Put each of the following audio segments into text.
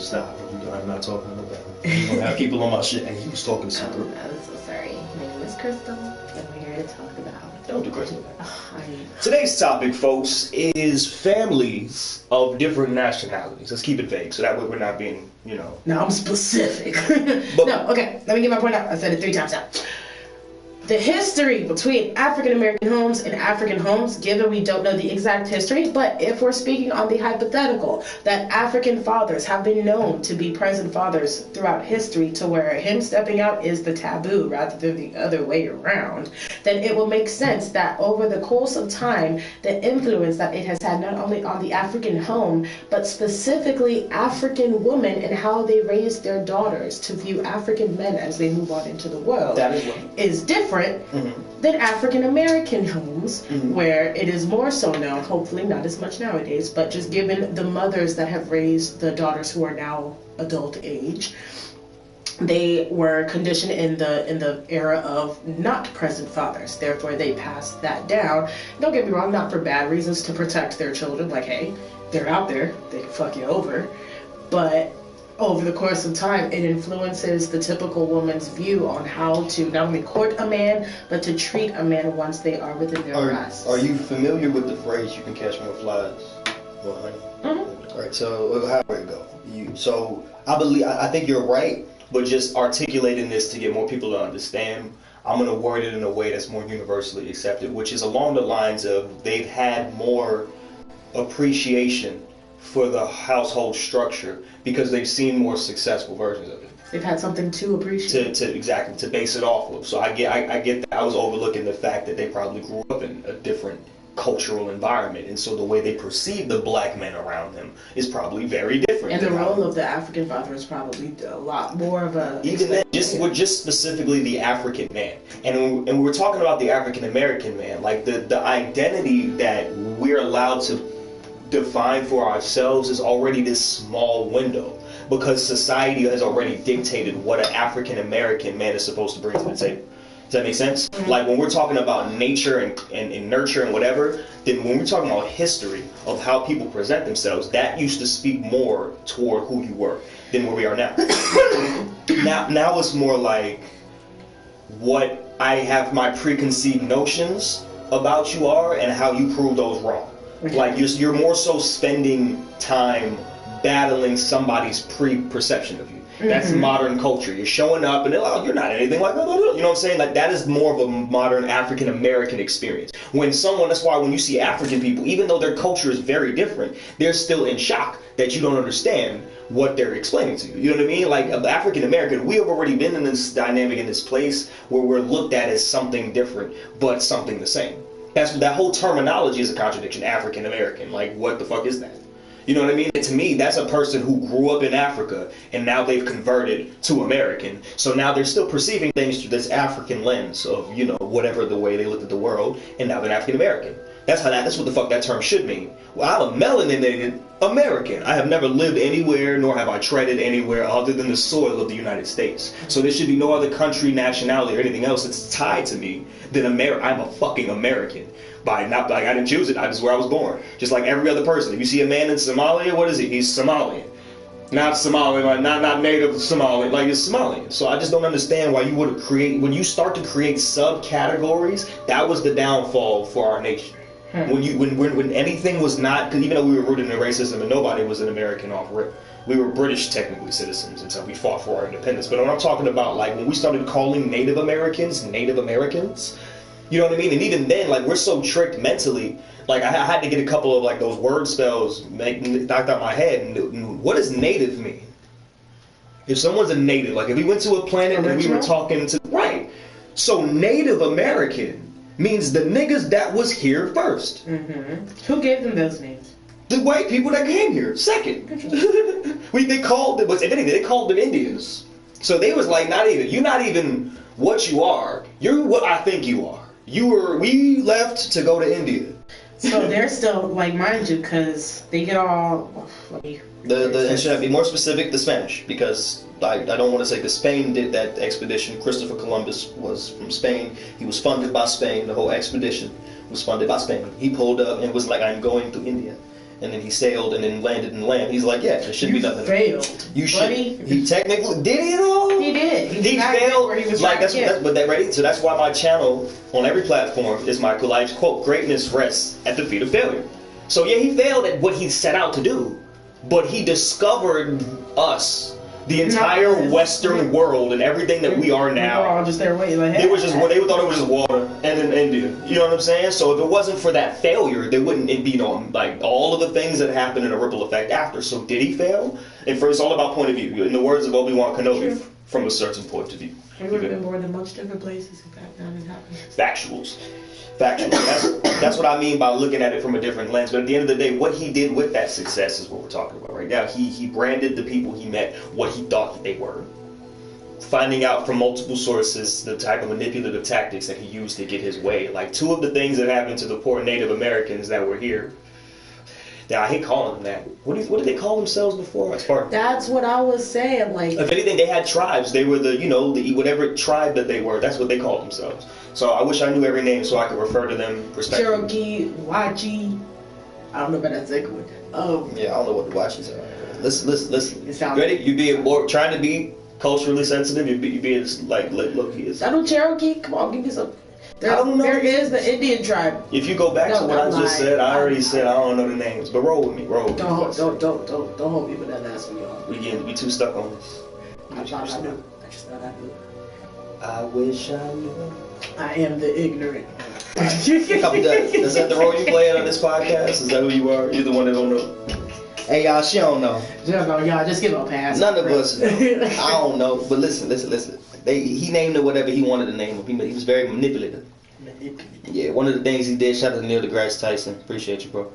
stop. I'm not talking about that. I'm gonna have people on my shit, and he was talking to something. I'm so sorry. My name is Crystal, and we're here to talk about... Don't do Crystal. Today's topic, folks, is families of different nationalities. Let's keep it vague, so that way we're not being, you know... No, I'm specific. No, okay, let me get my point out. I said it 3 times now. The history between African American homes and African homes, given we don't know the exact history, but if we're speaking on the hypothetical that African fathers have been known to be present fathers throughout history to where him stepping out is the taboo rather than the other way around, then it will make sense that over the course of time, the influence that it has had not only on the African home, but specifically African women and how they raise their daughters to view African men as they move on into the world is different than African American homes, where it is more so known, hopefully not as much nowadays, but just given the mothers that have raised the daughters who are now adult age, they were conditioned in the era of not present fathers. Therefore, they passed that down. Don't get me wrong, not for bad reasons, to protect their children. Like, hey, they're out there, they can fuck you over. But over the course of time, it influences the typical woman's view on how to not only court a man, but to treat a man once they are within their grasp. Are you familiar with the phrase, you can catch more flies? Well, honey? All right, so how do it go? So I think you're right, but just articulating this to get more people to understand, I'm going to word it in a way that's more universally accepted, which is along the lines of they've had more appreciation for the household structure because they've seen more successful versions of it. They've had something to appreciate. To base it off of. So I get that. I was overlooking the fact that they probably grew up in a different cultural environment, and so the way they perceive the black men around them is probably very different. And the role of the African father is probably a lot more of a... Even then, just specifically the African man. And we're talking about the African American man, like the identity that we're allowed to define for ourselves is already this small window, because society has already dictated what an African American man is supposed to bring to the table. Does that make sense? Like when we're talking about nature and nurture and whatever, then when we're talking about history of how people present themselves, that used to speak more toward who you were than where we are now. Now it's more like what I have my preconceived notions about you are and how you prove those wrong. Like you're more so spending time battling somebody's pre-perception of you. That's modern culture. You're showing up and they're like, oh, you're not anything like that. You know what I'm saying? Like that is more of a modern African American experience. That's why when you see African people, even though their culture is very different, they're still in shock that you don't understand what they're explaining to you. You know what I mean? Like African American, we have already been in this dynamic, in this place where we're looked at as something different, but something the same. That whole terminology is a contradiction. African American, like what the fuck is that? You know what I mean? And to me, that's a person who grew up in Africa and now they've converted to American. So now they're still perceiving things through this African lens of, you know, whatever the way they look at the world, and now they're African American. That's what the fuck that term should mean. Well, I'm a melanated American. I have never lived anywhere, nor have I treaded anywhere other than the soil of the United States. So there should be no other country, nationality, or anything else that's tied to me than I'm a fucking American. I didn't choose it. That's where I was born. Just like every other person. If you see a man in Somalia, what is he? He's Somalian. Not Somalian, like not native Somalian, like it's Somalian. So I just don't understand why you would when you start to create subcategories, that was the downfall for our nation. When anything was not, because even though we were rooted in racism and nobody was an American off rip, we were British technically citizens until we fought for our independence. But when I'm talking about like when we started calling Native Americans, you know what I mean? And even then, like we're so tricked mentally. Like I had to get a couple of like those word spells knocked out my head. And what does native mean? If someone's a native, like if we went to a planet and we were talking to so Native American means the niggas that was here first. Who gave them those names? The white people that came here second. They called them Indians. So they was like, you're not even what you are. You're what I think you are. We left to go to India. So they're still, like, mind you, because they get all... And should I be more specific? The Spanish, because I don't want to say, because Spain did that expedition. Christopher Columbus was from Spain. He was funded by Spain. The whole expedition was funded by Spain. He pulled up and was like, I'm going to India. and then he sailed and then landed in land. He's like, yeah, there shouldn't be nothing. Failed. You should. He technically did it all. He did. He failed. Where he was like ready. So that's why my channel on every platform is my collage quote: "Greatness rests at the feet of failure." So yeah, he failed at what he set out to do, but he discovered us. The entire Western world and everything that we are now. We were all just there waiting. Like, hey, they thought it was just water and then India. You know what I'm saying? So if it wasn't for that failure, there wouldn't be like all of the things that happened in a ripple effect after. So did he fail? And first, it's all about point of view. In the words of Obi-Wan Kenobi, from a certain point of view. We would have been born in much different places if that hadn't happened. Factuals. That's what I mean by looking at it from a different lens. But at the end of the day, what he did with that success is what we're talking about right now. He branded the people he met what he thought they were. Finding out from multiple sources the type of manipulative tactics that he used to get his way. Like 2 of the things that happened to the poor Native Americans that were here. Now, I hate calling them that. What did they call themselves before? That's what I was saying. Like, if anything, they had tribes. They were the whatever tribe that they were. That's what they called themselves. So I wish I knew every name so I could refer to them respectively. Cherokee, Wachi. I don't know about that second one. Yeah, I don't know what the Wachis are. Listen. Ready? You being more trying to be culturally sensitive. You being like look, he is. I know Cherokee. Come on, give me some. I don't know. There is the Indian tribe. If you go back to what I just said, I already said I don't know the names. But roll with me. Don't hold me with that last one, y'all. We too stuck on this. I just thought I knew. I wish I knew. I am the ignorant. I'm done. Is that the role you play on this podcast? Is that who you are? You're the one that don't know. Hey y'all, she don't know. Y'all just give her a pass. None of us know. I don't know. But listen. He named it whatever he wanted to name him. He was very manipulative. Yeah, one of the things he did, shout out to Neil deGrasse Tyson, appreciate you, bro.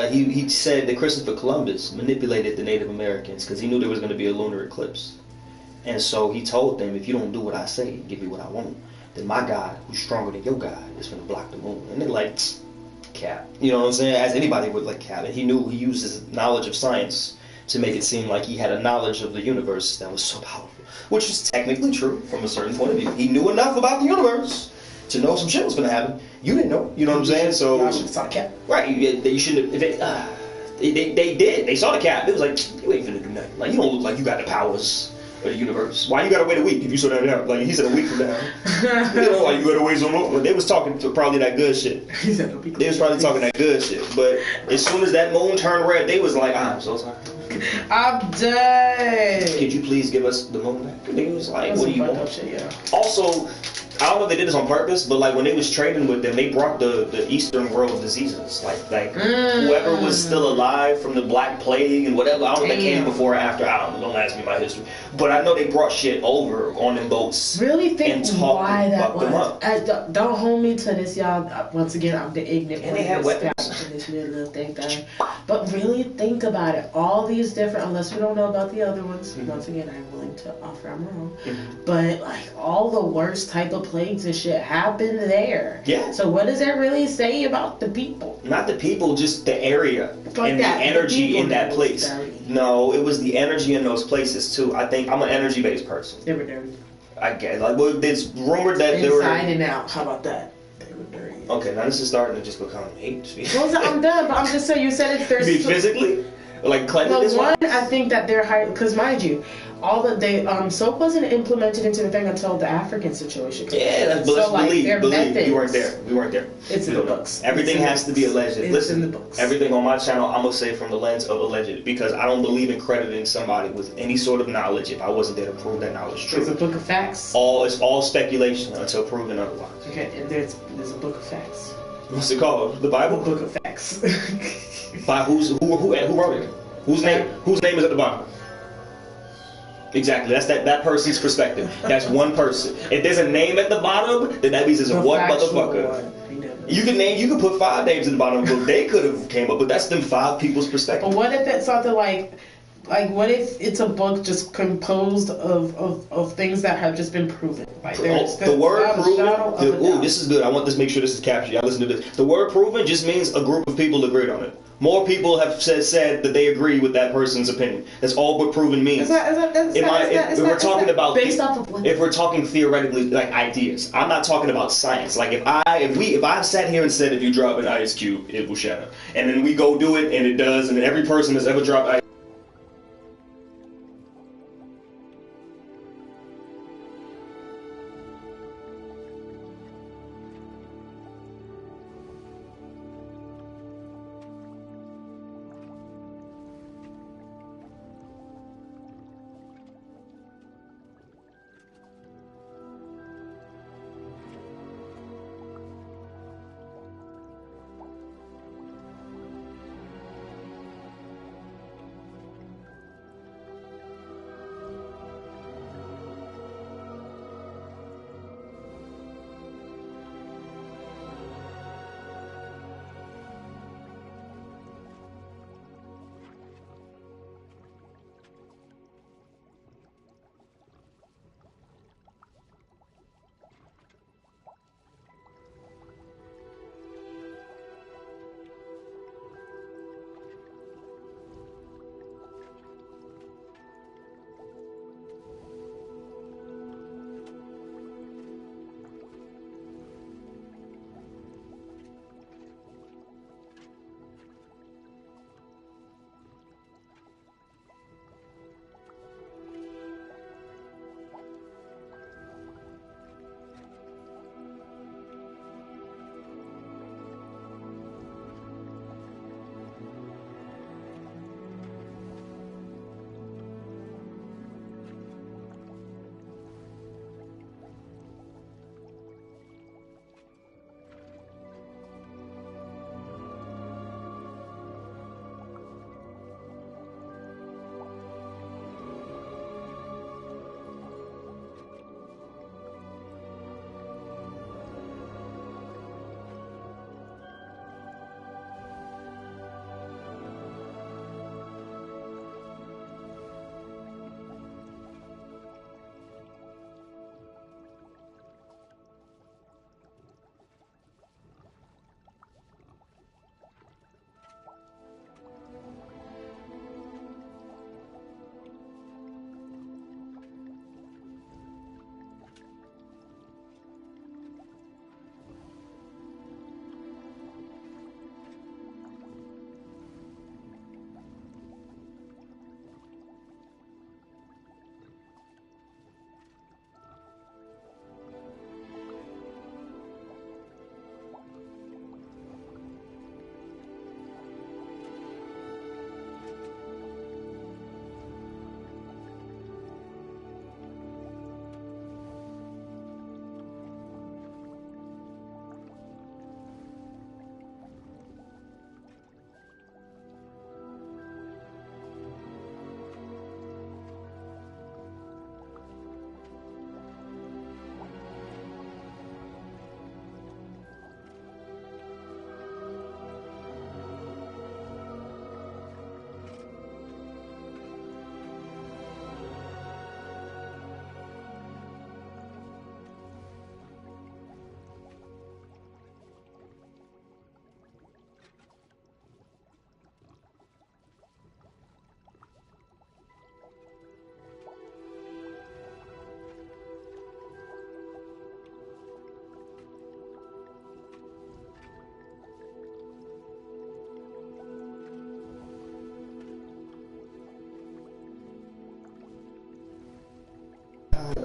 He said that Christopher Columbus manipulated the Native Americans because he knew there was going to be a lunar eclipse. And so he told them, if you don't do what I say, give me what I want, then my God, who's stronger than your God, is going to block the moon. And they're like, cap. You know what I'm saying? As anybody would like cap. And he knew he used his knowledge of science to make it seem like he had a knowledge of the universe that was so powerful. Which is technically true from a certain point of view. He knew enough about the universe to know some shit was going to happen. You didn't know. You know what I'm saying? So, right. You shouldn't have. They did. They saw the cap. It was like, you ain't finna do nothing. Like, you don't look like you got the powers of the universe. Why you gotta wait a week if you saw that out? Like, he said a week from now. You know, like, you gotta wait so long. They was talking to probably that good shit. They was probably talking that good shit. But as soon as that moon turned red, they was like, I'm so sorry. I'm dead. Could you please give us the moon back? They was like, what do you want? Shit, yeah. Also, I don't know if they did this on purpose, but like when they was trading with them, they brought the Eastern world diseases. Like whoever was still alive from the Black Plague and whatever. I don't know if they came before or after. I don't know. Don't ask me my history. But I know they brought shit over on them boats. Really think why that was. Don't hold me to this, y'all. Once again, I'm the ignorant. And they had weapons. But really think about it. All these different, unless we don't know about the other ones. Mm-hmm. Once again, I'm willing to offer I'm wrong. Mm-hmm. But like all the worst type of plagues and shit happened there. Yeah. So what does that really say about the people? Not the people, just the area like and the energy in that place. No, it was the energy in those places too. I think I'm an energy-based person. They were dirty. I guess. Like, well, it's rumored that they were inside and out. How about that? They were dirty. Okay, now this is starting to just become hate speech. Well, I'm done, but I'm just saying. You said it. There's you mean physically, like cleanliness. Well, one, I think that they're high because, mind you, all that they soap wasn't implemented into the thing until the African situation. Yeah, that's so, like, believe. You weren't there. We weren't there. It's in the books. Everything has to be alleged. It's in the books. Everything on my channel, I'm gonna say from the lens of alleged because I don't believe in crediting somebody with any sort of knowledge if I wasn't there to prove that knowledge true. There's a book of facts. It's all speculation until proven otherwise. Okay, and there's a book of facts. What's it called? The Bible? Book of facts. By who wrote it? Whose name is at the bottom? Exactly. That's that person's perspective. That's one person. If there's a name at the bottom, then that means there's one motherfucker. You can put 5 names at the bottom of the book. They could have came up, but that's them 5 people's perspective. But what if it's something like Like, what if it's a book just composed of things that have just been proven? Like, the word proven. This is good. I want to make sure this is captured. Y'all listen to this. The word proven just means a group of people agreed on it. More people have said that they agree with that person's opinion. That's all what proven means. If we're talking theoretically, like ideas, I'm not talking about science. Like if I've sat here and said if you drop an ice cube, it will shatter, and then we go do it and it does, and then every person that's ever dropped ice.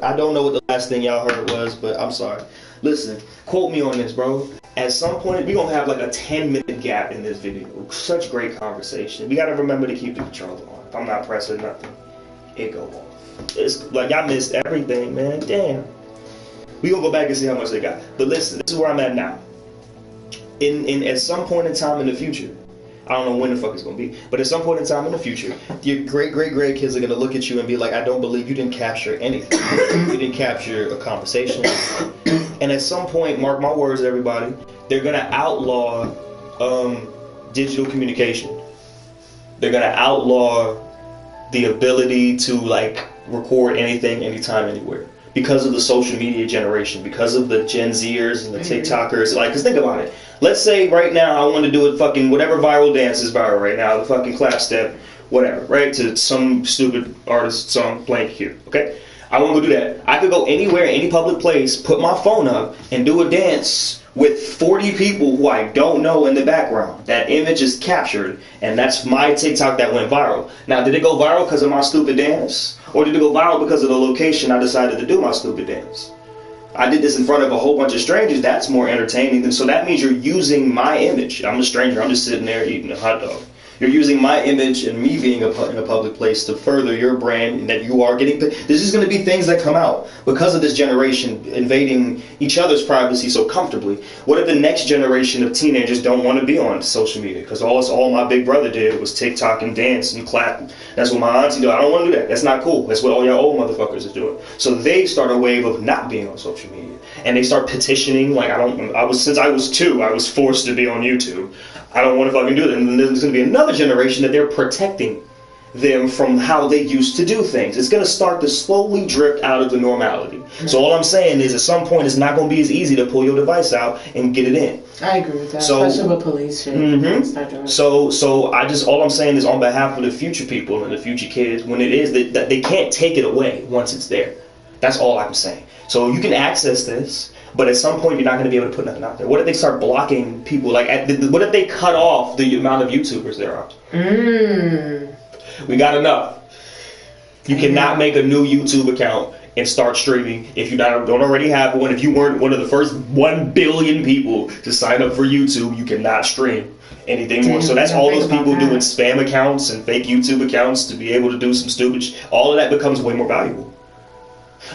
I don't know what the last thing y'all heard was, but I'm sorry. Listen, quote me on this, bro. At some point, we're going to have like a 10-minute gap in this video. Such great conversation. We got to remember to keep the controls on. If I'm not pressing nothing, it go off. It's like y'all missed everything, man. Damn. We going to go back and see how much they got. But listen, this is where I'm at now. At some point in time in the future, I don't know when the fuck it's going to be, but at some point in time in the future, your great kids are going to look at you and be like, I don't believe you didn't capture anything. You didn't capture a conversation. And at some point, mark my words, everybody, they're going to outlaw digital communication. They're going to outlaw the ability to like record anything, anytime, anywhere. Because of the social media generation, because of the Gen Zers and the TikTokers. Like, because think about it. Let's say right now I want to do a fucking whatever viral dance is viral right now, the fucking clap step, whatever, right? To some stupid artist song blank here, okay? I want to go do that. I could go anywhere, any public place, put my phone up, and do a dance with 40 people who I don't know in the background. That image is captured, and that's my TikTok that went viral. Now, did it go viral because of my stupid dance? Or did it go viral because of the location I decided to do my stupid dance? I did this in front of a whole bunch of strangers. That's more entertaining. So that means you're using my image. I'm a stranger. I'm just sitting there eating a hot dog. You're using my image and me being in a public place to further your brand, and that you are getting. This is going to be things that come out because of this generation invading each other's privacy so comfortably. What if the next generation of teenagers don't want to be on social media? Because all my big brother did was TikTok and dance and clap. That's what my auntie did. I don't want to do that. That's not cool. That's what all y'all old motherfuckers is doing. So they start a wave of not being on social media, and they start petitioning. Like since I was 2, I was forced to be on YouTube. I don't want to fucking do it. And then there's going to be another generation that they're protecting them from how they used to do things. It's going to start to slowly drift out of the normality. So all I'm saying is at some point it's not going to be as easy to pull your device out and get it in. I agree with that. Especially with police shit. Mm-hmm. So all I'm saying is on behalf of the future people and the future kids, when it is that they can't take it away once it's there. That's all I'm saying. So you can access this, but at some point you're not going to be able to put nothing out there. What if they start blocking people? Like, what if they cut off the amount of YouTubers there are? We got enough. You cannot make a new YouTube account and start streaming if you don't already have one. If you weren't one of the first 1 billion people to sign up for YouTube, you cannot stream anything more. So that's all those people doing spam accounts and fake YouTube accounts to be able to do some stupid all of that becomes way more valuable.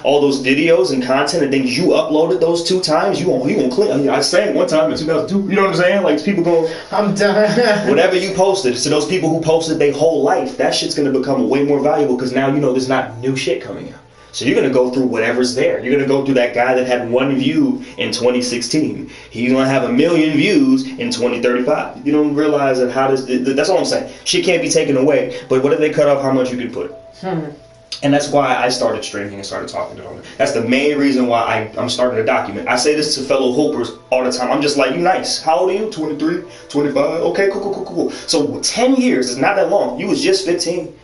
All those videos and content and things you uploaded those 2 times, you won't clean. I sang one time in 2002. You know what I'm saying? Like, people going, I'm done. Whatever you posted, to those people who posted their whole life, that shit's gonna become way more valuable because now you know there's not new shit coming out. So you're gonna go through whatever's there. You're gonna go through that guy that had 1 view in 2016. He's gonna have 1 million views in 2035. You don't realize that that's all I'm saying. Shit can't be taken away. But what if they cut off how much you can put? And that's why I started streaming and started talking to them. That's the main reason why I'm starting to document. I say this to fellow hoopers all the time. I'm just like, you nice. How old are you? 23, 25? Okay, cool. So 10 years is not that long. You was just 15.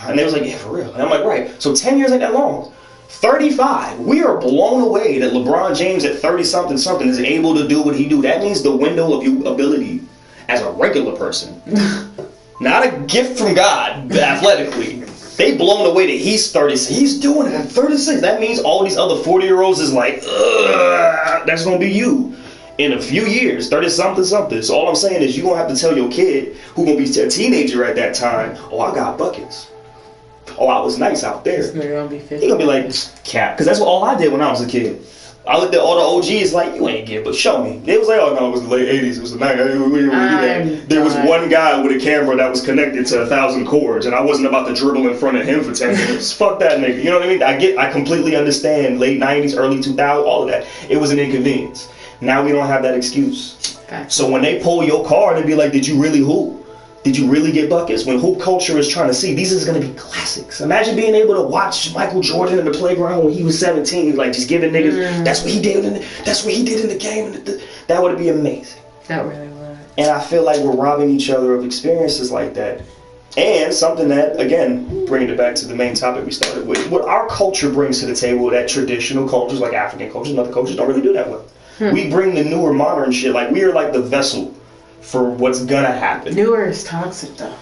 And they was like, yeah, for real. And I'm like, right. So 10 years ain't that long. 35. We are blown away that LeBron James at 30-something is able to do what he do. That means the window of your ability as a regular person. Not a gift from God, athletically. They blown away that he's 36. He's doing it at 36. That means all these other 40-year-olds is like, that's going to be you in a few years, 30-something. So all I'm saying is you're going to have to tell your kid, who's going to be a teenager at that time, oh, I got buckets. Oh, I was nice out there. He's going to be like, cap. Because that's all I did when I was a kid. I looked at all the OGs like, you ain't get, but show me. They was like, oh no, it was the late 80s, it was the 90s. There was one guy with a camera that was connected to 1,000 cords, and I wasn't about to dribble in front of him for 10 minutes. Fuck that nigga, you know what I mean? I completely understand late 90s, early 2000s, all of that. It was an inconvenience. Now we don't have that excuse. So when they pull your card and be like, did you really hoop? Did you really get buckets? When hoop culture is trying to see, these is going to be classics. Imagine being able to watch Michael Jordan in the playground when he was 17, like just giving niggas, that's what he did in the game. That would be amazing. That really would. And I feel like we're robbing each other of experiences like that. And something that, again, bringing it back to the main topic we started with, what our culture brings to the table that traditional cultures like African cultures and other cultures don't really do that well. We bring the newer modern shit, like we are like the vessel for what's gonna happen. Newer is toxic though.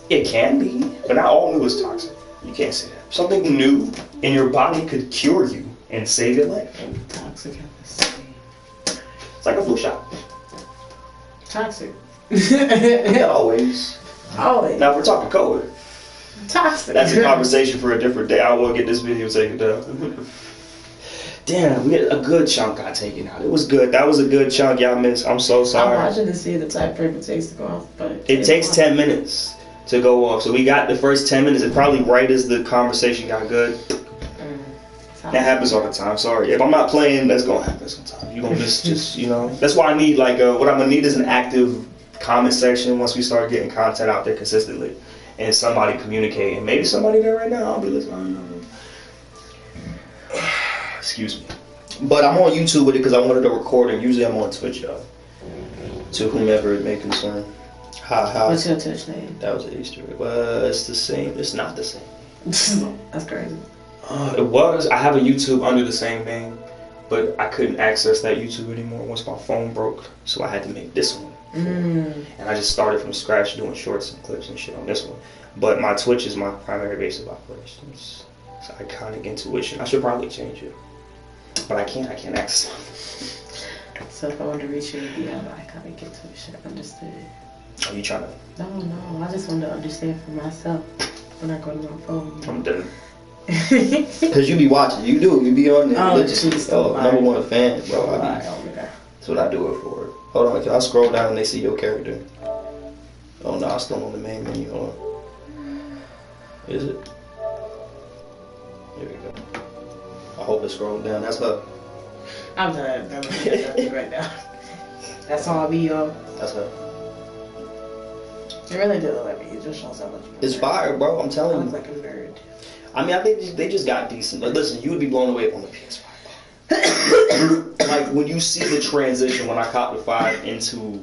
It can be, but not all new is toxic. You can't say that. Something new in your body could cure you and save your life. Toxic at the same. It's like a flu shot. Toxic. Always. Always. Now if we're talking COVID. Toxic. That's a conversation for a different day. I will get this video taken down. Damn, we had a good chunk got taken out. It was good. That was a good chunk y'all missed. I'm so sorry. I'm watching to see the time frame it takes to go off, but it takes 10 minutes to go off. So we got the first 10 minutes. It probably right as the conversation got good. That happens all the time. Sorry. If I'm not playing, that's gonna happen sometimes. You're gonna miss just, you know. That's why I need what I'm gonna need is an active comment section once we start getting content out there consistently. and somebody communicating. Maybe somebody there right now. I'll be listening. Excuse me. But I'm on YouTube with it because I wanted to record, and usually I'm on Twitch, y'all. To whomever it may concern. What's your Twitch name? That was an Easter egg. Well, it's the same. It's not the same. That's crazy. It was. I have a YouTube under the same name, but I couldn't access that YouTube anymore once my phone broke, so I had to make this one. And I just started from scratch doing shorts and clips and shit on this one. But my Twitch is my primary base of operations. It's Iconic Intuition. I should probably change it, but I can't access it. So if I want to reach you, it'd be on Iconic Intuition. Understood. Are you trying to? No. I just want to understand for myself when I go to my phone. I'm done. Cause you be watching, you be on there. Number one fan, bro. That's what I do it for. Hold on, can I scroll down and they see your character? Oh no, I'm still on the main menu. Hold on. Is it? Here we go. I hope it's scrolling down. That's her. I'm done. I'm right now. That's all I be, yo. That's her. It really did look like me. It just shows how much. It's fire, bro. I'm telling you. I look like a nerd. I mean, I think they just got decent. Like, listen, you would be blown away on the PS5. Like, when you see the transition when I caught the 5 into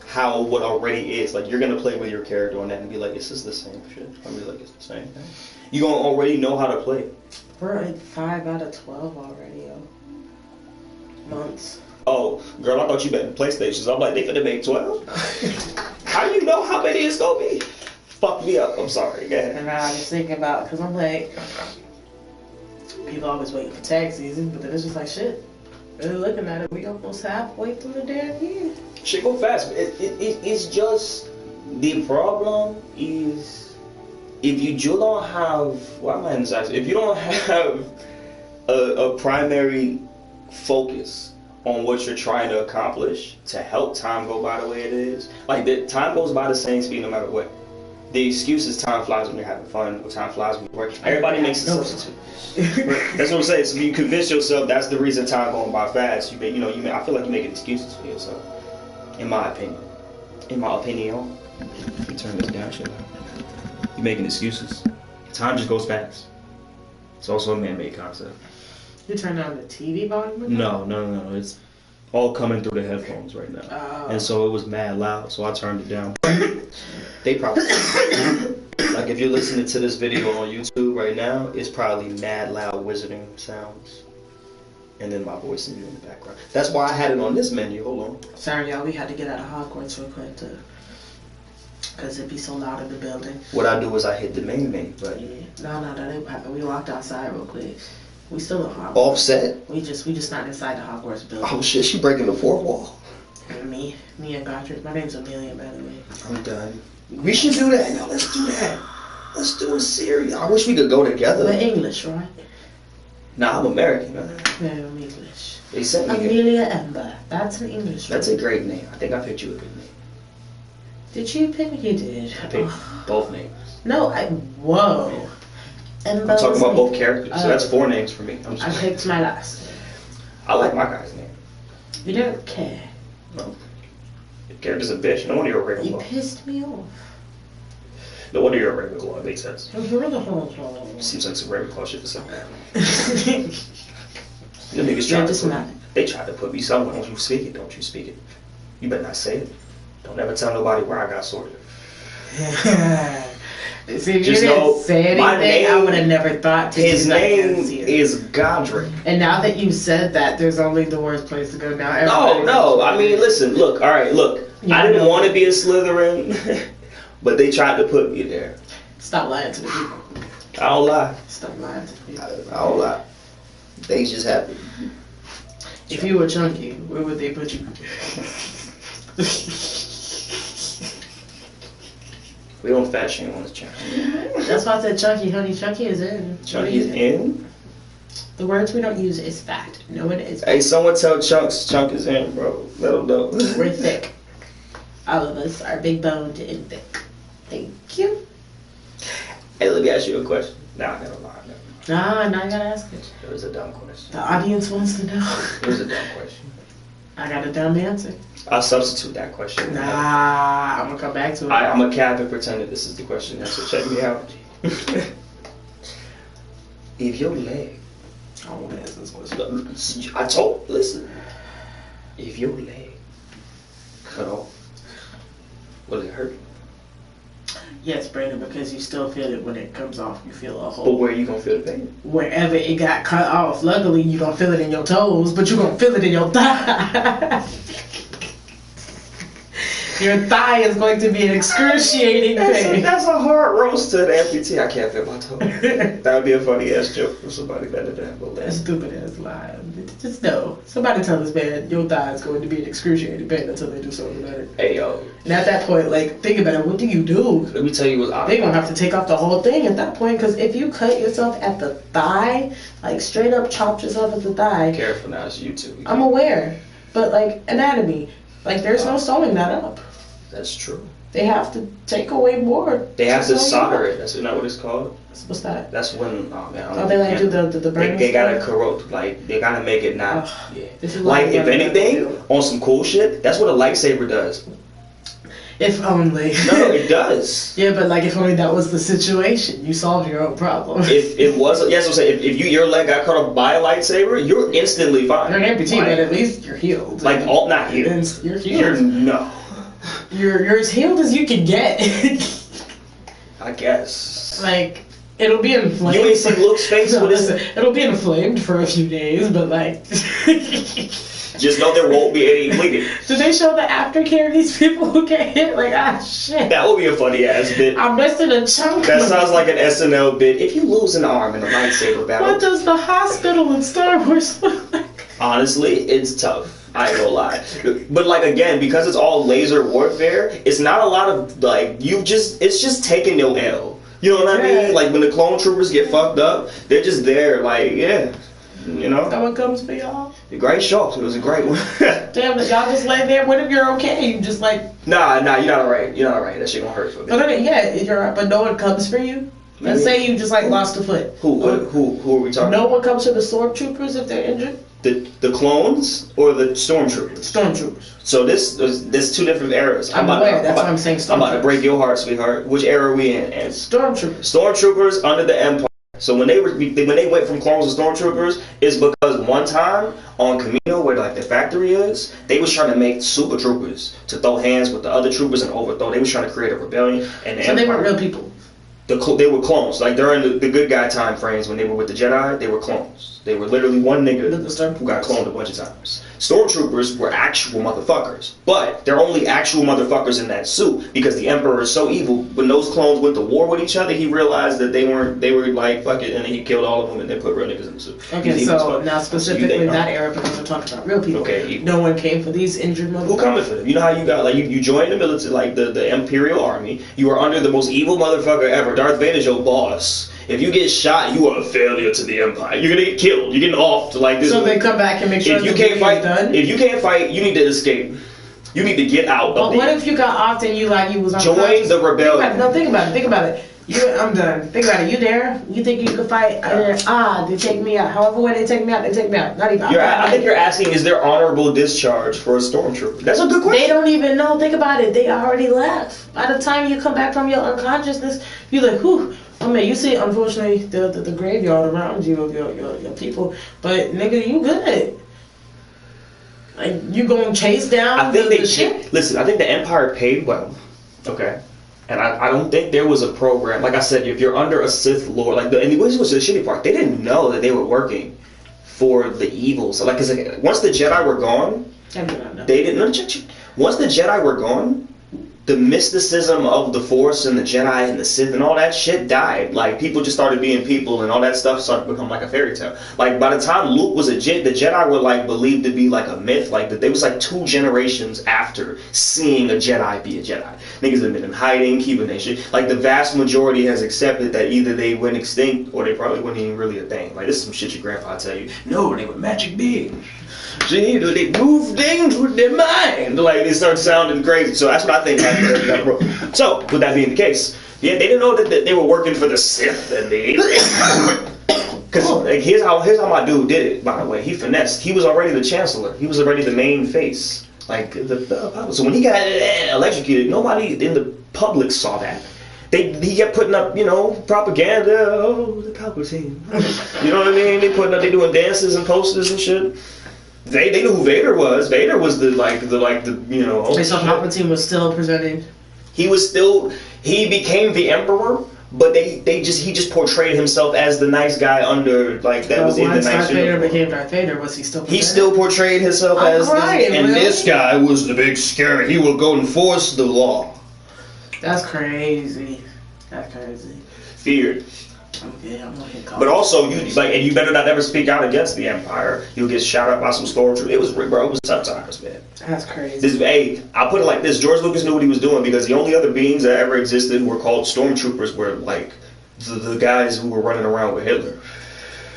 how what already is, like, you're going to play with your character on that and be like, is this the same shit? I'm be like, it's the same thing. You're going to already know how to play. We're at 5 out of 12 already, yo. Months. Oh, girl, I thought you bet PlayStations. I'm like, they finna make 12? How do you know how many it's going to be? Fuck me up. I'm sorry. Go ahead. And I was thinking about, because I'm like, people always waiting for tax season, but then it's just like, shit. Really looking at it, we almost halfway through the damn year. Shit go fast. It's just, the problem is, if you don't have, if you don't have a primary focus on what you're trying to accomplish to help time go by the way it is, like, the time goes by the same speed no matter what. The excuse is time flies when you're having fun, or time flies when you're working. Everybody makes a substitute. That's what I'm saying. So if you convince yourself that's the reason time going by fast, I feel like you're making excuses for yourself. In my opinion. Let me turn this down, shit. You're making excuses. Time just goes fast. It's also a man-made concept. You turn down the TV volume? No. It's all coming through the headphones right now. Oh. And so it was mad loud, so I turned it down. They probably, like, if you're listening to this video on YouTube right now, it's probably mad loud wizarding sounds. And then my voice in the background. That's why I had it on this menu. Hold on. Sorry, y'all. We had to get out of Hogwarts real quick, because it'd be so loud in the building. What I do is I hit the main menu, but... Yeah. No, that didn't happen. We walked outside real quick. We still in Hogwarts. Offset? We just not inside the Hogwarts building. Oh shit, she breaking the fourth wall. And me and Godric. My name's Amelia, by the way. I'm done. We should do that. No, let's do that. Let's do a series. I wish we could go together. We're English, right? Nah, I'm American. No, I'm English. They sent me Amelia Ember. That's an English That's a great name. I think I picked you a good name. Did you pick? You did. I picked both names. No, whoa. Yeah. I'm talking about both characters, so that's 4 names for me. I picked my last. I like my guy's name. You don't care. No. Your character's a bitch. No wonder you're a Ravenclaw. You pissed me off. No wonder you're a Ravenclaw. It makes sense. You're the whole Seems like some Ravenclaw shit to say. The niggas they tried to put me somewhere. Don't you speak it. Don't you speak it. You better not say it. Don't ever tell nobody where I got sorted. See, if you didn't say anything, I would have never thought to his name is Godric. And now that you said that, there's only the worst place to go now. No. I mean, listen, look. All right, look. Yeah, I didn't want to be a Slytherin, but they tried to put me there. Stop lying to the people. I don't lie. Stop lying to the people. I don't lie. They just happen. If you were chunky, where would they put you? We don't fat shame on this channel. That's why I said chunky, honey. Chunky is in. Chunky is in? The words we don't use is fat. No, it is. Hey, someone tell Chunks Chunk is in, bro. Let them know. We're thick. All of us are big boned and thick. Thank you. Hey, let me ask you a question. Nah, I gotta lie. Nah, now I gotta ask it. It was a dumb question. The audience wants to know. It was a dumb question. I got a dumb answer. I'll substitute that question. Nah, I'm gonna come back to it. I'm a cap and pretend that this is the question. So check me out. If your leg, I won't answer this question. listen. If your leg cut off, will it hurt? Yes, Brandon, because you still feel it when it comes off. You feel a hole. But where you gonna feel the pain? Wherever it got cut off. Luckily, you don't feel it in your toes, but you gonna feel it in your thigh. Your thigh is going to be an excruciating pain. That's a hard roast to the amputee. I can't feel my toe. That would be a funny ass joke for somebody better than that. But that's stupid ass lie. Just know. Somebody tell this man your thigh is going to be an excruciating pain until they do something about it. Hey yo. And at that point, like, think about it. What do you do? Let me tell you what they're gonna have to take off the whole thing at that point, because if you cut yourself at the thigh, like straight up chopped yourself at the thigh. Careful now, it's YouTube. I'm aware, but like anatomy, like there's no sewing that up. That's true. They have to take away more. They have to solder it. That's not what it's called. What's that? That's when they like do the burning. They gotta corrode, like they gotta make it not. Yeah. This is like if anything, on some cool shit, that's what a lightsaber does. If only. No, it does. Yeah, but like if only that was the situation, you solved your own problem. If it was, yes, I'm saying if your leg got cut off by a lightsaber, you're instantly fine. You're an amputee, but at least you're healed. Like all not healed. You're healed. No. You're as healed as you can get. I guess. Like it'll be inflamed. You ain't seen Luke's face with his. It'll be inflamed for a few days, but like. Just know there won't be any bleeding. Do they show the aftercare of these people who get hit? Like, shit. That would be a funny ass bit. I'm missing a chunk. That sounds like an SNL bit. If you lose an arm in a lightsaber battle. What does the hospital in Star Wars look like? Honestly, it's tough. I ain't gonna lie. But like again, because it's all laser warfare, it's not a lot of like it's just taking your L. You know what I mean? Like when the clone troopers get fucked up, they're just there, like, yeah. You know? That one comes for y'all? A great show. It was a great one. Damn, y'all just lay there. What if you're okay? You just like... Nah, you're not alright. You're not alright. That shit gonna hurt for me. Okay, yeah, you're right, but no one comes for you? Let's say you just like lost a foot. Who are we talking No about? one comes to the stormtroopers if they're injured? The clones or the stormtroopers? Stormtroopers. So there's two different eras. I'm aware. That's why I'm saying stormtroopers. I'm about to break your heart, sweetheart. Which era are we in? And Stormtroopers. Stormtroopers under the Empire. So when they went from clones to stormtroopers, is because one time on Camino, where like the factory is, they was trying to make super troopers to throw hands with the other troopers and overthrow. They was trying to create a rebellion. And so they weren't real people. They were clones. Like during the good guy time frames when they were with the Jedi, they were clones. They were literally one nigga who got cloned a bunch of times. Stormtroopers were actual motherfuckers, but they're only actual motherfuckers in that suit because the Emperor is so evil. When those clones went to war with each other, he realized that they were like fuck it, and then he killed all of them and then put real niggas in the suit. Okay, so now specifically that era, because we're talking about real people. Okay, no one came for these injured motherfuckers. Who coming for them? You know how you got like you joined the military, like the Imperial Army. You were under the most evil motherfucker ever. Darth Vader's your boss. If you get shot, you are a failure to the Empire. You're gonna get killed. You're getting off to like this. So they come back and make sure if you can't fight, if you can't fight, you need to escape. You need to get out. But what if you got off and you was on join the rebellion? Think about it. I'm done. Think about it. You there? You think you could fight? They take me out. However way they take me out, they take me out. Not even. I think you're asking, is there honorable discharge for a stormtrooper? That's a good question. They don't even know. Think about it. They already left. By the time you come back from your unconsciousness, you're like, whew. I mean, you see, unfortunately, the graveyard around you of your people, but nigga, you good. Like you gonna chase down. I think listen. I think the Empire paid well. Okay. And I don't think there was a program. Like I said, if you're under a Sith Lord, like and this was the shitty part. They didn't know that they were working for the evil. So like, cause like, once the Jedi were gone, they didn't. Once the Jedi were gone, the mysticism of the Force and the Jedi and the Sith and all that shit died. Like people just started being people and all that stuff started to become like a fairy tale. Like by the time Luke was the Jedi were like believed to be like a myth. Like they was like 2 generations after seeing a Jedi be a Jedi. Niggas have been in hiding, keeping their shit. Like the vast majority has accepted that either they went extinct or they probably weren't even really a thing. Like this is some shit your grandpa tell you. No, they were magic beings. See, they move things with their mind. Like they start sounding crazy. So that's what I think happened. So with that being the case, yeah, they didn't know that they were working for the Sith and the Because like, here's how my dude did it. By the way, he finessed. He was already the chancellor. He was already the main face. Like so when he got electrocuted, nobody in the public saw that. He kept putting up, propaganda. Oh, the Palpatine. You know what I mean? They doing dances and posters and shit. They knew who Vader was. Vader was the. So Palpatine was still presenting. He became the Emperor, but he just portrayed himself as the nice guy under that was in the nice. Darth Vader became Darth Vader, was he still? He still portrayed himself as this guy was the big scary. He will go enforce the law. That's crazy. Feared. Okay, I'm gonna hit. But also, you better not ever speak out against the Empire. You'll get shot up by some stormtroopers. It was tough times, man. That's crazy. I'll put it like this: George Lucas knew what he was doing because the only other beings that ever existed were called stormtroopers. Were like the guys who were running around with Hitler.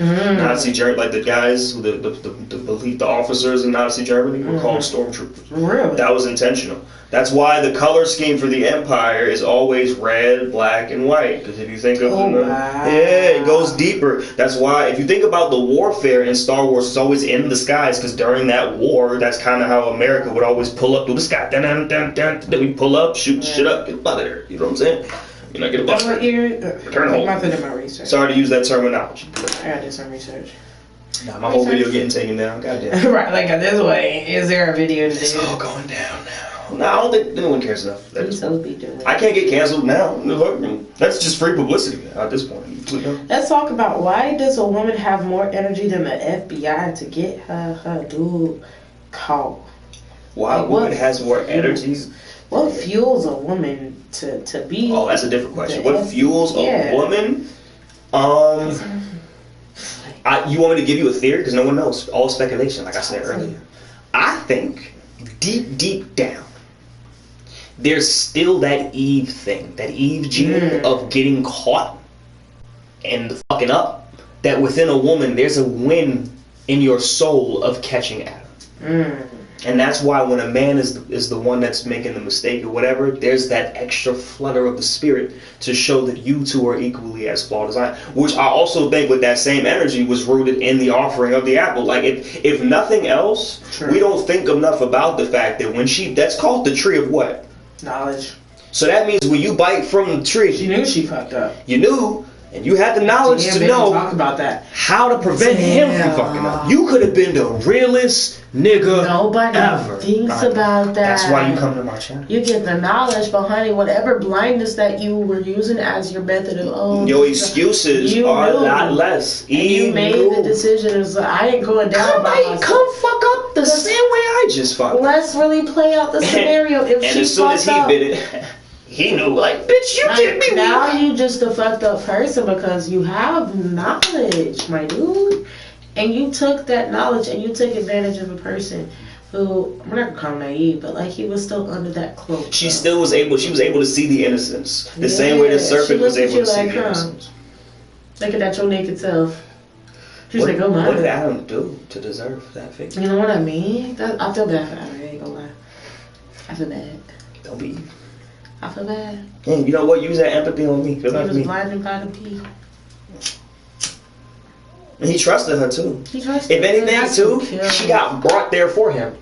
Nazi Germany, like the guys, the officers in Nazi Germany were called stormtroopers. Really? That was intentional. That's why the color scheme for the Empire is always red, black, and white. Because if you think of it goes deeper. That's why if you think about the warfare in Star Wars, it's always in the skies. Because during that war, that's kind of how America would always pull up through the sky. Then we pull up, shoot shit up, get out of there. You know what I'm saying? You're not getting What year? Turn home. I'm not my research. Sorry to use that terminology. I gotta do some research. Nah, my whole video getting taken down. Goddamn. Right, like this way. Is there a video to do? It's all going down now. No, I don't think anyone cares enough. I can't get canceled now. That's just free publicity at this point. Let's talk about why does a woman have more energy than the FBI to get her dude caught? Why a woman has more energy? What fuels a woman to be? Oh, that's a different question. What fuels a woman? You want me to give you a theory? Because no one knows. All speculation, like I said earlier. I think deep down, there's still that Eve thing, that Eve gene of getting caught and fucking up. That within a woman, there's a win in your soul of catching Adam. And that's why when a man is the one that's making the mistake or whatever, there's that extra flutter of the spirit to show that you two are equally as flawed as I am. Which I also think with that same energy was rooted in the offering of the apple. Like if nothing else, we don't think enough about the fact that that's called the tree of what? Knowledge. So that means when you bite from the tree, she knew she fucked up. You knew. And you had the knowledge to know how to prevent him from fucking up. You could have been the realest nigga ever. Thinks about that. That's why you come to my channel. You get the knowledge behind whatever blindness that you were using as your method of your excuses are a lot less. You made the decision. I ain't going down by myself. Come fuck up the same way I just fucked. Let's really play out the scenario. If and as soon as he bit it. He knew, bitch, you did me. Now you just a fucked up person because you have knowledge, my dude. And you took that knowledge and you took advantage of a person who, we're not gonna call him naive, but he was still under that cloak. She was able to see the innocence. The same way the serpent was able to see the innocence. Look at that, your naked self. She's like, oh my. What did Adam do to deserve that fate? You know what I mean? I feel bad for Adam, I ain't gonna lie. I feel bad. Don't be. I feel bad. You know what? Use that empathy on me. Feel like he was blinded by the pee. And he trusted her too. If anything too, she got brought there for him.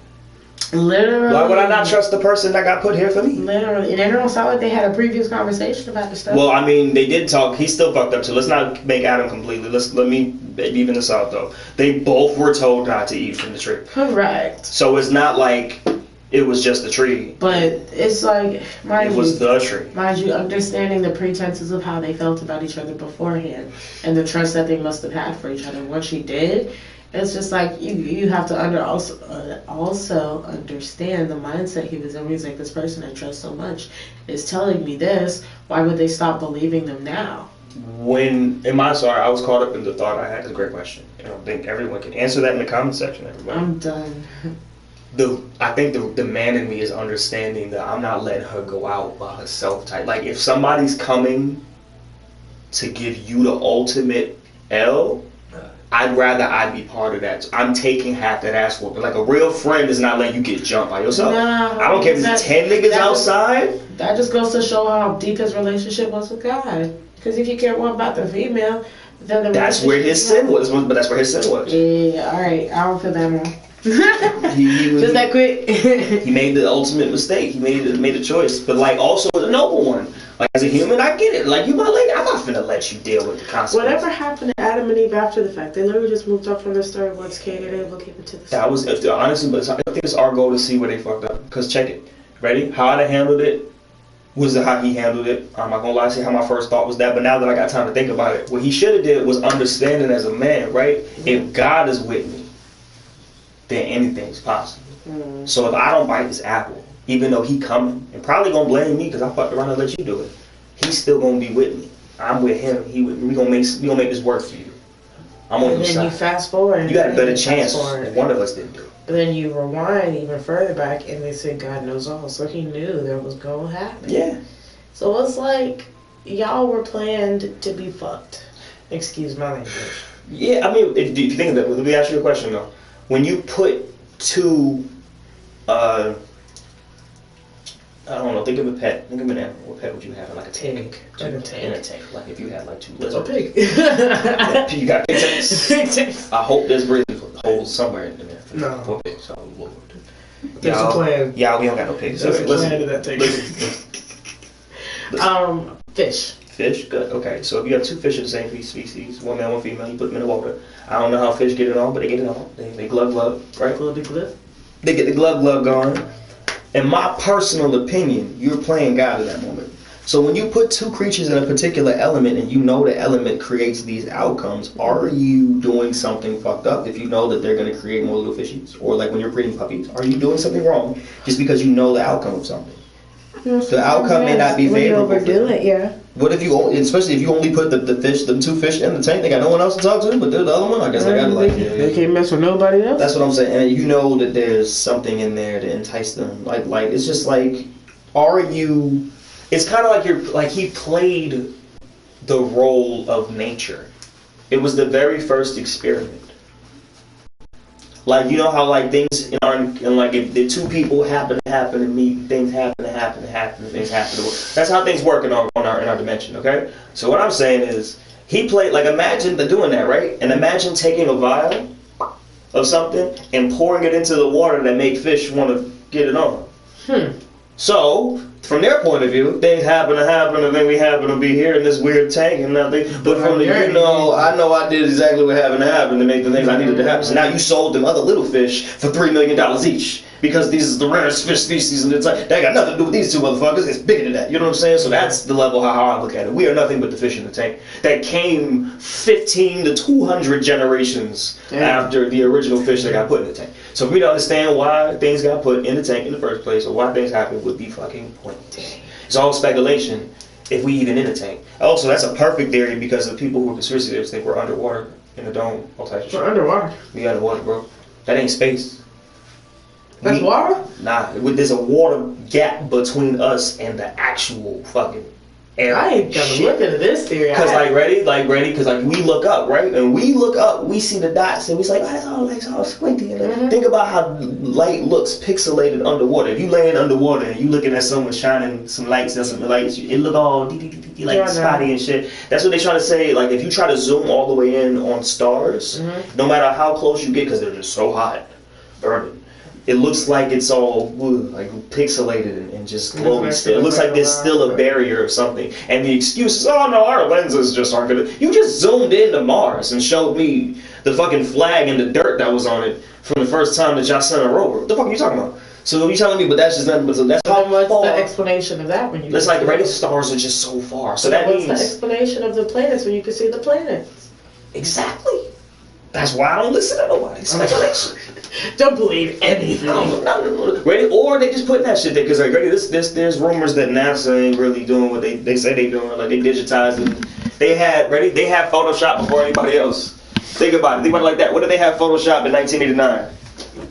Literally. Why would I not trust the person that got put here for me? Literally. And it don't sound like they had a previous conversation about the stuff. Well, I mean, they did talk. He still fucked up too. Let's not make Adam completely. Let me even this out though. They both were told not to eat from the tree. Correct. So it's not like it was just the tree. But it's like, it was the tree. Mind you, understanding the pretenses of how they felt about each other beforehand and the trust that they must have had for each other. Once she did, it's just like you have to also understand the mindset he was in. He's like, this person I trust so much is telling me this. Why would they stop believing them now? I was caught up in the thought I had. It's a great question. I don't think everyone can answer that in the comment section. Everybody. I'm done. I think the man in me is understanding that I'm not letting her go out by herself type. Like if somebody's coming to give you the ultimate L, I'd rather I be part of that. I'm taking half that ass whooping. Like a real friend is not letting you get jumped by yourself. No, I don't care if there's 10 niggas outside. That just goes to show how deep his relationship was with God. Because if you care more about the female, then the that's where his sin was. But that's where his sin was. Yeah, alright. I don't feel that more. Just that quick. He made the ultimate mistake. He made a choice. But like also a noble one. Like as a human, I get it. Like you my lady, I'm not finna let you deal with the consequences. Whatever happened to Adam and Eve after the fact? They literally just moved up from the story once Cain and Abel came into the story. That was honestly, but I think it's our goal to see where they fucked up. Cause check it, ready? How I handled it was how he handled it. I'm not gonna lie, say how my first thought was that. But now that I got time to think about it, what he should have did was understanding as a man, right? If God is with me, then anything's possible. So if I don't bite this apple, even though he coming and probably gonna blame me because I fucked around and let you do it, he's still gonna be with me. I'm with him. He with me. We gonna make this work for you. I'm on your side. And then you fast forward. You got a better chance if one of us didn't do it. But then you rewind even further back, and they said God knows all, so he knew that was gonna happen. Yeah. So it's like y'all were planned to be fucked. Excuse my language. Yeah, I mean, if you think of that, let me ask you a question though. When you put two, I don't know, think of a pet. Think of an animal. What pet would you have? Like a tank. In a tank. Like if you had like two It's a lizards. pig. Yeah, you got pig tanks. Pig tanks. I hope there's breathing holes somewhere in there. No. For pigs. Oh, Lord. There's a plan. Yeah, we don't got no pigs. There's a Listen. plan to that tank. Fish. Fish, good. Okay, so if you have two fish of the same species, one male, one female, you put them in the water. I don't know how fish get it on, but they get it on. They glove, right? They get the glove going. In my personal opinion, you're playing God in that moment. So when you put two creatures in a particular element and you know the element creates these outcomes, are you doing something fucked up if you know that they're going to create more little fishies? Or like when you're breeding puppies, are you doing something wrong just because you know the outcome of something? The outcome may not be favorable. When you overdo it, yeah. What if you, especially if you only put the two fish in the tank, they got no one else to talk to, but the other one, I guess I got like. They can't mess with nobody else. That's what I'm saying, and you know that there's something in there to entice them. Like it's just like, are you? It's kind of like he played the role of nature. It was the very first experiment. Like, you know how like things and like if the two people happen to meet, things happen to happen, things happen to work. That's how things work in our dimension, okay? So what I'm saying is, he played, like imagine doing that, right? And imagine taking a vial of something and pouring it into the water that make fish want to get it on. So, from their point of view, things happen, and then we happen to be here in this weird tank and nothing. But from the, I know I did exactly what happened to happen to make the things I needed to happen. So now you sold them other little fish for $3 million each. Because these is the rarest fish species in the tank. That got nothing to do with these two motherfuckers. It's bigger than that. You know what I'm saying? So that's the level how I look at it. We are nothing but the fish in the tank that came 15 to 200 generations after the original fish that got put in the tank. So if we don't understand why things got put in the tank in the first place or why things happen would be fucking pointless. It's all speculation if we even in a tank. Also, that's a perfect theory because the people who are conspiracy theorists think we're underwater in a dome, all types of shit. We're underwater. We underwater, bro. That ain't space. That's water? Nah, there's a water gap between us and the actual fucking air. I ain't gonna look into this theory. Cause ready? Cause like we look up, right? And we look up, we see the dots, and we say, oh, it's all squinty. And think about how light looks pixelated underwater. If you laying underwater and you looking at someone shining some lights and some lights, it look all like spotty and shit. That's what they trying to say. Like if you try to zoom all the way in on stars, no matter how close you get, because they're just so hot, burning. It looks like it's all like pixelated and just glowing still. It looks like there's still a barrier or something. And the excuse is, oh no, our lenses just aren't good. You just zoomed into Mars and showed me the fucking flag and the dirt that was on it from the first time that y'all sent a rover. What the fuck are you talking about? So you telling me, but that's just nothing. But that's how what's the explanation of that when you? It's like the radio stars are just so far. So that what's means the explanation of the planets when you can see the planets? Exactly. That's why I don't listen to nobody. Speculation. Don't believe anything. No. Ready? Or they just putting that shit there because like, ready? There's rumors that NASA ain't really doing what they say they doing. Like they digitized it. They had Photoshop before anybody else. Think about it like that. What did they have Photoshop in 1989?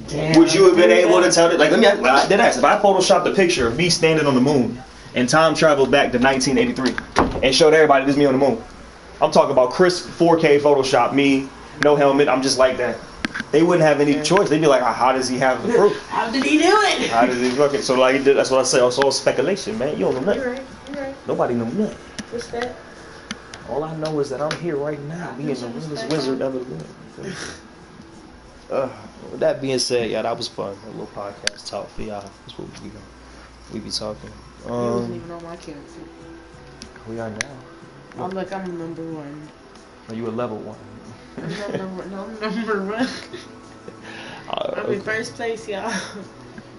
Damn, would you have been able to tell it? Like, I did ask. If I photoshopped a picture of me standing on the moon and time traveled back to 1983 and showed everybody this is me on the moon, I'm talking about crisp 4K Photoshop me no helmet. I'm just like that. They wouldn't have any choice. They'd be like, how does he have the proof? How did he do it? How did he fuck it? So like, that's what I say. It's all speculation, man. You don't know nothing. You're right. Nobody know nothing. What's that? All I know is that I'm here right now, being the realest wizard ever lived. With that being said, y'all, that was fun. A little podcast talk for y'all. That's what we be talking. You wasn't even on my character. We are now. Oh, look, I'm number 1. Are you a level 1? I'm number 1. I'm in first place, y'all.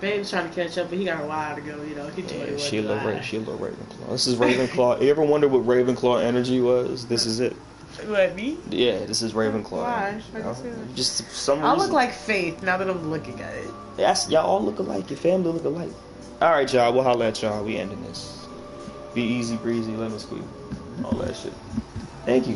Babe's trying to catch up, but he got a while to go, you know. She a little Ravenclaw. This is Ravenclaw. You ever wonder what Ravenclaw energy was? This is it. What, me? Yeah, this is Ravenclaw. Why? Energy, you know? Just for some I reason. look like Faith now that I'm looking at it. Y'all all look alike. Your family look alike. Alright, y'all. We'll holler at y'all. We ending this. Be easy breezy, lemon squeeze. All that shit. Thank you.